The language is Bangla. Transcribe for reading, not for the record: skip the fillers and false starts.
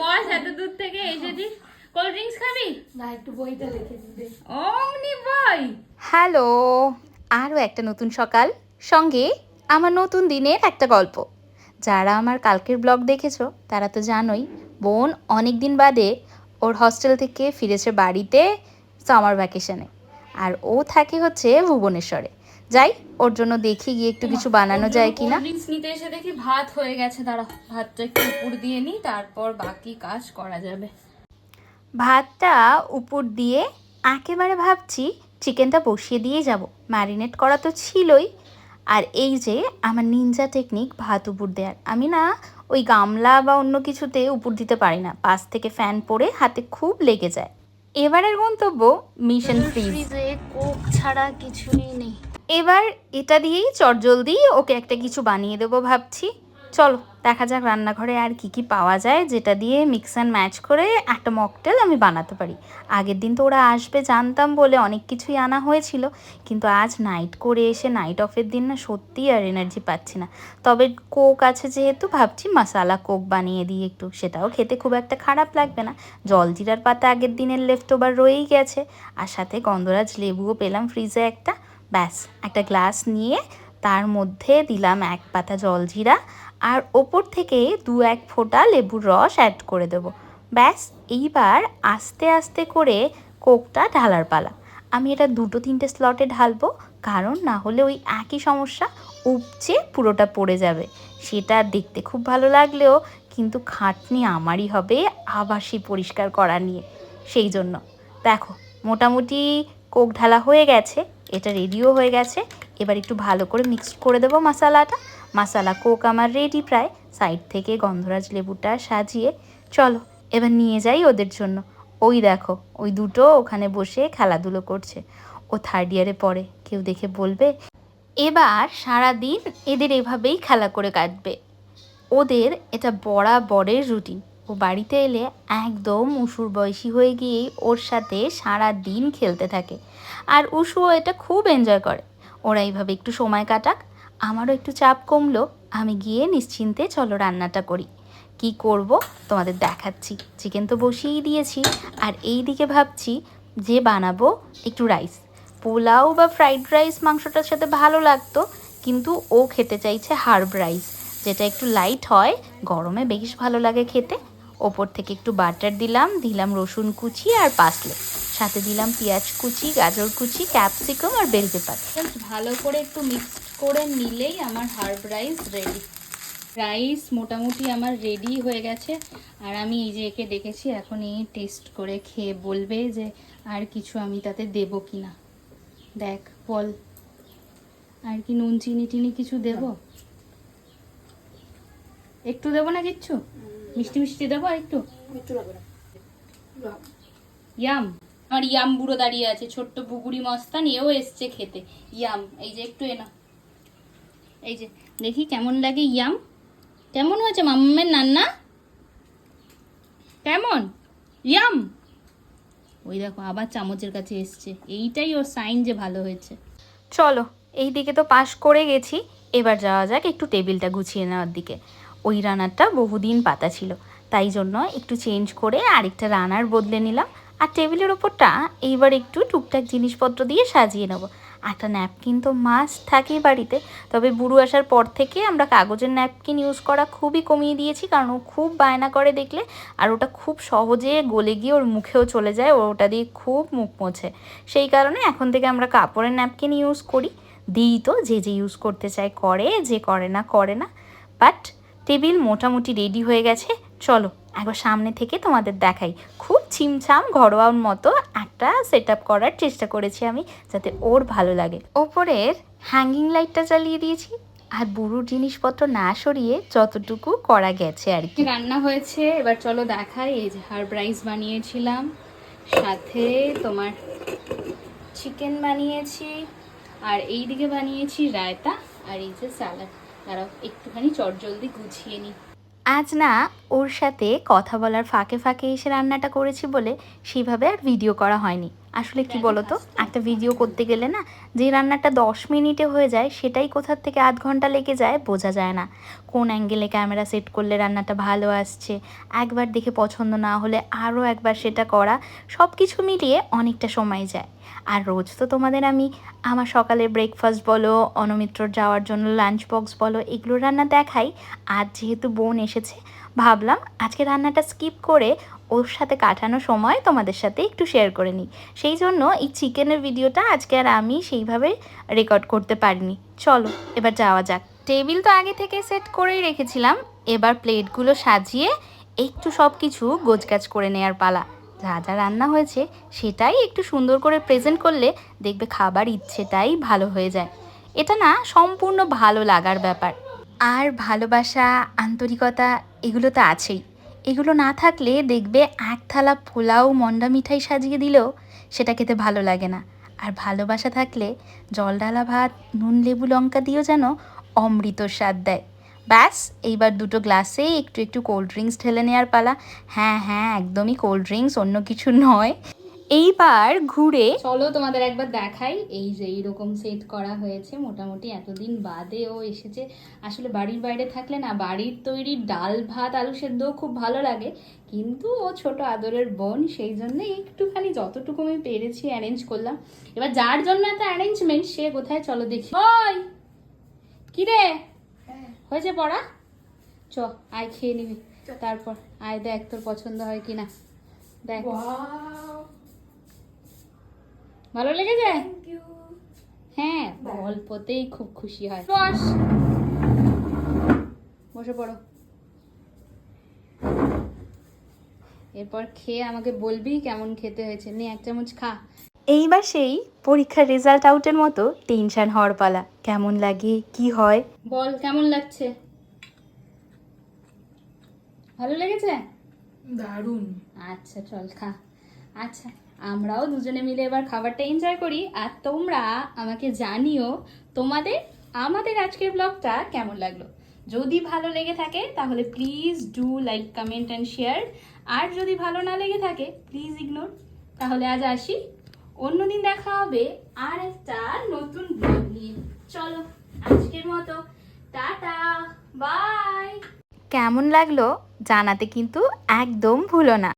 বস এত দূর থেকে এসেছিস, কোল্ড ড্রিঙ্কস খাবি না? একটু বইটা লিখে দিবে। অমনি বই। হ্যালো, আরও একটা নতুন সকাল, সঙ্গে আমার নতুন দিনের একটা গল্প। যারা আমার কালকের ব্লগ দেখেছো তারা তো জানোই, বোন অনেক দিন বাদে ওর হস্টেল থেকে ফিরেছে বাড়িতে সামার ভ্যাকেশনে। আর ও থাকে হচ্ছে ভুবনেশ্বরে। যাই, ওর জন্য দেখি গিয়ে একটু কিছু বানানো যায় কিনা। ড্রিঙ্কস নিতে এসে দেখি ভাত হয়ে গেছে, দাঁড়া ভাতটা একটু উপর দিয়ে নিই, তারপর বাকি কাজ করা যাবে। ভাতটা উপর দিয়ে একেবারে ভাবছি চিকেনটা বসিয়ে দিয়েই যাব, ম্যারিনেট করা তো ছিলই। আর এই যে আমার নিনজা টেকনিক ভাত উপর দেওয়ার, আমি না ওই গামলা বা অন্য কিছুতে উপর দিতে পারি না, পাশ থেকে ফ্যান পড়ে হাতে খুব লেগে যায়। এবারের গন্তব্য মিশন ফ্রিজে কোক ছাড়া কিছুই নেই। এবার এটা দিয়েই চটজলদি ওকে একটা কিছু বানিয়ে দেবো ভাবছি। চলো দেখা যাক রান্নাঘরে আর কি কি পাওয়া যায় যেটা দিয়ে মিক্স অ্যান্ড ম্যাচ করে একটা মকটেল আমি বানাতে পারি। আগের দিন তো ওরা আসবে জানতাম বলে অনেক কিছুই আনা হয়েছিল, কিন্তু আজ নাইট করে এসে নাইট অফের দিন না সত্যিই আর এনার্জি পাচ্ছি না। তবে কোক আছে যেহেতু ভাবছি মশালা কোক বানিয়ে দিই একটু, সেটাও খেতে খুব একটা খারাপ লাগবে না। জলজিরার পাতা আগের দিনের লেফট ওভার রয়েই গেছে, আর সাথে গন্ধরাজ লেবুও পেলাম ফ্রিজে একটা। ব্যাস একটা গ্লাস নিয়ে তার মধ্যে দিলাম এক পাতা জলজিরা, আর ওপর থেকে 2-1 ফোঁটা লেবুর রস অ্যাড করে দেবো। ব্যাস এইবার আস্তে আস্তে করে কোকটা ঢালার পালা। আমি এটা 2-3টে স্লটে ঢালবো, কারণ না হলে ওই একই সমস্যা, উপচে পুরোটা পড়ে যাবে। সেটা দেখতে খুব ভালো লাগলেও কিন্তু খাটনি আমারই হবে আবার সেই পরিষ্কার করা নিয়ে। সেই জন্য দেখো মোটামুটি কোক ঢালা হয়ে গেছে, এটা রেডিও হয়ে গেছে। এবার একটু ভালো করে মিক্স করে দেবো মশালাটা। মশালা কোক আমার রেডি প্রায়। সাইড থেকে গন্ধরাজ লেবুটা সাজিয়ে চলো এবার নিয়ে যাই ওদের জন্য। ওই দেখো ওই দুটো ওখানে বসে খেলাধুলো করছে, ও 3rd ইয়ারে পড়ে, কেউ দেখে বলবে। এবার সারাদিন এদের এভাবেই খেলা করে কাটবে। ওদের এটা বরাবরের রুটিন। ও বাড়িতে এলে একদম উষুর বয়সী হয়ে গিয়েই ওর সাথে সারা দিন খেলতে থাকে, আর উষুও এটা খুব এনজয় করে। ওরা এইভাবে একটু সময় কাটাক, আমারও একটু চাপ কমলো। আমি গিয়ে নিশ্চিন্তে চলো রান্নাটা করি। কি করব তোমাদের দেখাচ্ছি। চিকেন তো বসিয়েই দিয়েছি, আর এই দিকে ভাবছি যে বানাবো একটু রাইস। পোলাও বা ফ্রাইড রাইস মাংসটার সাথে ভালো লাগতো, কিন্তু ও খেতে চাইছে হার্ব রাইস, যেটা একটু লাইট হয়, গরমে বেশ ভালো লাগে খেতে। ওপর থেকে একটু বাটার দিলাম রসুন কুচি আর পাসলে, সাথে দিলাম পেঁয়াজ কুচি, গাজর কুচি, ক্যাপসিকাম আর বেল পেপার। ভালো করে একটু মিক্সড করে নিলেই আমার হার্ব রাইস রেডি। রাইস মোটামুটি আমার রেডি হয়ে গেছে, আর আমি এই যে একে দেখেছি, এখন এই টেস্ট করে খেয়ে বলবে যে আর কিছু আমি তাতে দেবো কি না। দেখ বল, আর কি নুন চিনি টিনি কিছু দেবো? একটু দেবো না কিচ্ছু? মিষ্টি মিষ্টি দেবো আর একটু? ইয়াম, আমার ইয়াম বুড়ো দাঁড়িয়ে আছে, ছোট্ট বুগুড়ি মস্তান, এও এসছে খেতে। ইয়াম, এই যে একটু এনা, এই যে দেখি কেমন লাগে। ইয়াম কেমন হয়েছে মাম্মামের রান্না? কেমন? ইয়াম। ওই দেখো আবার চামচের কাছে এসছে, এইটাই ওর সাইন যে ভালো হয়েছে। চলো এই দিকে তো পাশ করে গেছি, এবার যাওয়া যাক একটু টেবিলটা গুছিয়ে নেওয়ার দিকে। ওই রানারটা বহুদিন পাতা ছিল, তাই জন্য একটু চেঞ্জ করে আরেকটা রানার বদলে নিলাম। আর টেবিলের ওপরটা এইবার একটু টুকটাক জিনিসপত্র দিয়ে সাজিয়ে নেবো। একটা ন্যাপকিন তো মাস্ট থাকেই বাড়িতে, তবে বুড়ো আসার পর থেকে আমরা কাগজের ন্যাপকিন ইউজ করা খুবই কমিয়ে দিয়েছি, কারণ ও খুব বায়না করে দেখলে, আর ওটা খুব সহজে গলে গিয়ে ওর মুখেও চলে যায়, ওটা দিয়ে খুব মুখ মোছে। সেই কারণে এখন থেকে আমরা কাপড়ের ন্যাপকিন ইউজ করি। দিই তো, যে ইউজ করতে চায় করে, যে করে না করে না। বাট টেবিল মোটামুটি রেডি হয়ে গেছে। চলো একবার সামনে থেকে তোমাদের দেখাই। খুব ছিমছাম ঘরোয়ার মতো একটা সেট আপ করার চেষ্টা করেছি আমি, যাতে ওর ভালো লাগে। ওপরের হ্যাঙ্গিং লাইটটা জ্বালিয়ে দিয়েছি, আর বুড়োর জিনিসপত্র না সরিয়ে যতটুকু করা গেছে আর কি। রান্না হয়েছে, এবার চলো দেখাই। এই যে হার্ব রাইস বানিয়েছিলাম, সাথে তোমার চিকেন বানিয়েছি, আর এই দিকে বানিয়েছি রায়তা, আর এই যে স্যালাড। দাঁড়াও একটুখানি চটজলদি গুছিয়ে নিই। আজ না ওর সাথে কথা বলার ফাঁকে ফাঁকে এসে রান্নাটা করেছি বলে সেভাবে আর ভিডিও করা হয়নি। আসলে কি বলো তো, একটা ভিডিও করতে গেলে না যে রান্নাটা 10 মিনিটে হয়ে যায় সেটাই কোথার থেকে আধ ঘন্টা লেগে যায় বোঝা যায় না। কোন অ্যাঙ্গেলে ক্যামেরা সেট করলে রান্নাটা ভালো আসছে, একবার দেখে পছন্দ না হলে আরও একবার সেটা করা, সব কিছু মিলিয়ে অনেকটা সময় যায়। আর রোজ তো তোমাদের আমি আমার সকালের ব্রেকফাস্ট বলো, অনমিত্রর যাওয়ার জন্য লাঞ্চ বক্স বলো, এগুলো রান্না দেখাই। আজ যেহেতু বোন এসেছে, ভাবলাম আজকে রান্নাটা স্কিপ করে ওর সাথে কাটানো সময় তোমাদের সাথে একটু শেয়ার করে নিই। সেই জন্য এই চিকেনের ভিডিওটা আজকে আর আমি সেইভাবে রেকর্ড করতে পারিনি। চলো এবার যাওয়া যাক। টেবিল তো আগে থেকে সেট করেই রেখেছিলাম, এবার প্লেটগুলো সাজিয়ে একটু সব কিছু গোছগাছ করে নেওয়ার পালা। যা যা রান্না হয়েছে সেটাই একটু সুন্দর করে প্রেজেন্ট করলে দেখবে খাবার ইচ্ছেটাই ভালো হয়ে যায়। এটা না সম্পূর্ণ ভালো লাগার ব্যাপার। আর ভালোবাসা, আন্তরিকতা এগুলো তো আছেই। এগুলো না থাকলে দেখবে এক থালা পোলাও মন্ডা মিঠাই সাজিয়ে দিলেও সেটা খেতে ভালো লাগে না। আর ভালোবাসা থাকলে জল ডালা ভাত নুন লেবু লঙ্কা দিয়েও যেন অমৃতর স্বাদ দেয়। ব্যাস, এইবার দুটো গ্লাসে একটু একটু কোল্ড ড্রিঙ্কস ঢেলে নেওয়ার পালা। হ্যাঁ হ্যাঁ, একদমই কোল্ড ড্রিঙ্কস, অন্য কিছু নয়। এইবার ঘুরে চলো তোমাদের একবার দেখাই। এই যে এইরকম সেট করা হয়েছে, মোটামুটি এতদিন বাদে ও এসেছে। আসলে বাড়ির বাইরে থাকলে না বাড়ির তৈরি ডাল ভাত আলু সেদ্ধও খুব ভালো লাগে, কিন্তু ও ছোট আদরের বোন, সেই জন্য একটুখানি যতটুকু আমি পেরেছি অ্যারেঞ্জ করলাম। এবার যার জন্য এত অ্যারেঞ্জমেন্ট সে কোথায় চলো দেখি। ওই কি রে, হয়েছে পড়া? চ আয় খেয়ে নিবি, তারপর আয় দেখ তোর পছন্দ হয় কিনা দেখ। ভালো লেগেছে? হ্যাঁ, অল্পতেই খুব খুশি হয়। বস, বসে পড়ো। এরপর খেয়ে আমাকে বলবি কেমন খেতে হয়েছে। নে এক চামচ খা। এইবার সেই পরীক্ষার রেজাল্ট আউটের মতো টেনশন হওয়ার পালা। কেমন লাগে, কি হয়? বল কেমন লাগছে? ভালো লেগেছে? দারুণ। আচ্ছা চল খা। আচ্ছা, আমরাও দুজনে মিলে এবার খাবারটা এনজয় করি, আর তোমরা আমাকে জানিও আমাদের আজকের ব্লগটা কেমন লাগলো। যদি ভালো লেগে থাকে তাহলে please do like comment and share, আর যদি ভালো না লেগে থাকে প্লিজ ইগনোর। তাহলে আজ আসি, অন্যদিন দেখা হবে আর একটা নতুন ব্লগ নিয়ে। চলো আজকের মতো টাটা, বাই। কেমন লাগলো জানাতে কিন্তু একদম ভুলো না।